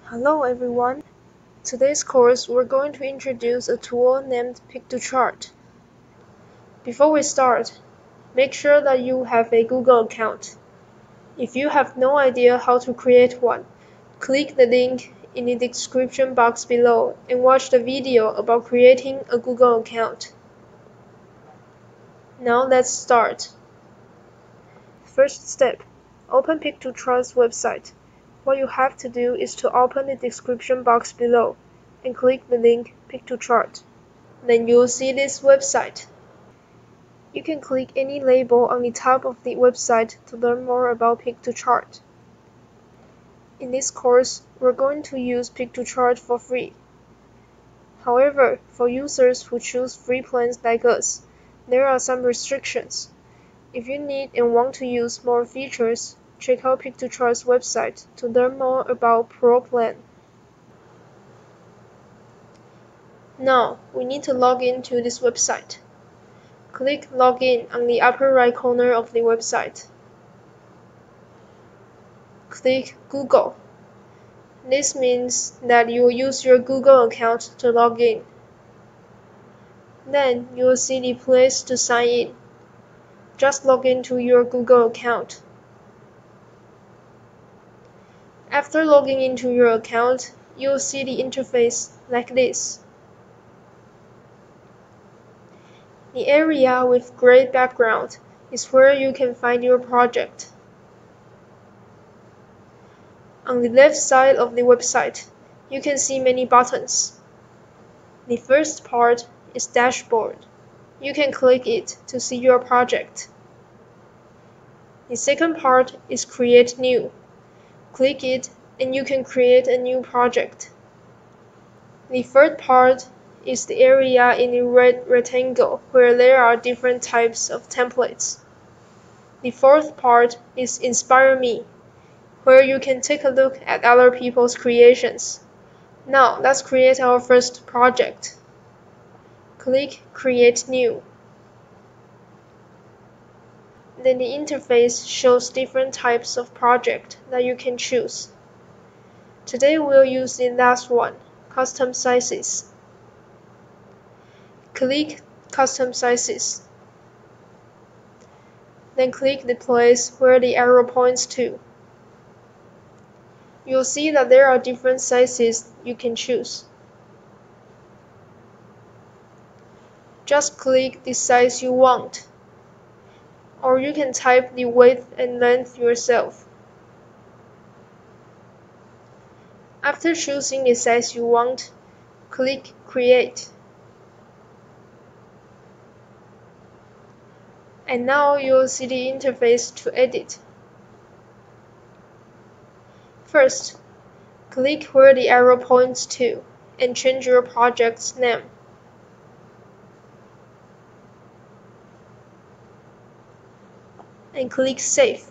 Hello everyone. Today's course we're going to introduce a tool named Pick2Chart. Before we start, make sure that you have a Google account. If you have no idea how to create one, click the link in the description box below and watch the video about creating a Google account. Now let's start. First step, open Pick2Chart's website. What you have to do is to open the description box below and click the link Pick2Chart. Then you'll see this website. You can click any label on the top of the website to learn more about Pick2Chart. In this course, we're going to use Pick2Chart for free. However, for users who choose free plans like us, there are some restrictions. If you need and want to use more features, check out Pick2Chart's website to learn more about Pro Plan. Now, we need to log in to this website. Click Login on the upper right corner of the website. Click Google. This means that you will use your Google account to log in. Then you will see the place to sign in. Just log into your Google account. After logging into your account, you will see the interface like this. The area with gray background is where you can find your project. On the left side of the website, you can see many buttons. The first part is Dashboard. You can click it to see your project. The second part is Create New. Click it and you can create a new project. The third part is the area in the red rectangle where there are different types of templates. The fourth part is Inspire Me, where you can take a look at other people's creations. Now let's create our first project. Click Create New. Then the interface shows different types of project that you can choose. Today we'll use the last one, Custom Sizes. Click Custom Sizes. Then click the place where the arrow points to. You'll see that there are different sizes you can choose. Just click the size you want, or you can type the width and length yourself. After choosing the size you want, click Create. And now you'll see the interface to edit. First, click where the arrow points to and change your project's name. And click Save.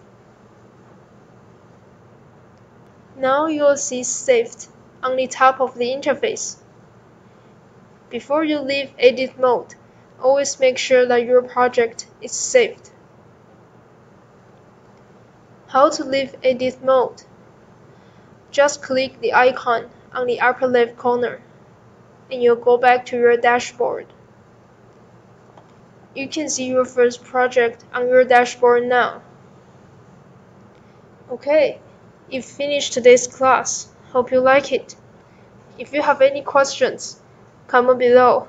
Now you'll see Saved on the top of the interface. Before you leave edit mode, always make sure that your project is saved. How to leave edit mode? Just click the icon on the upper left corner, and you'll go back to your dashboard. You can see your first project on your dashboard now. Okay, you've finished today's class. Hope you like it. If you have any questions, comment below.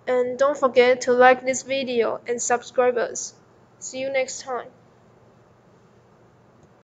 And don't forget to like this video and subscribe us. See you next time.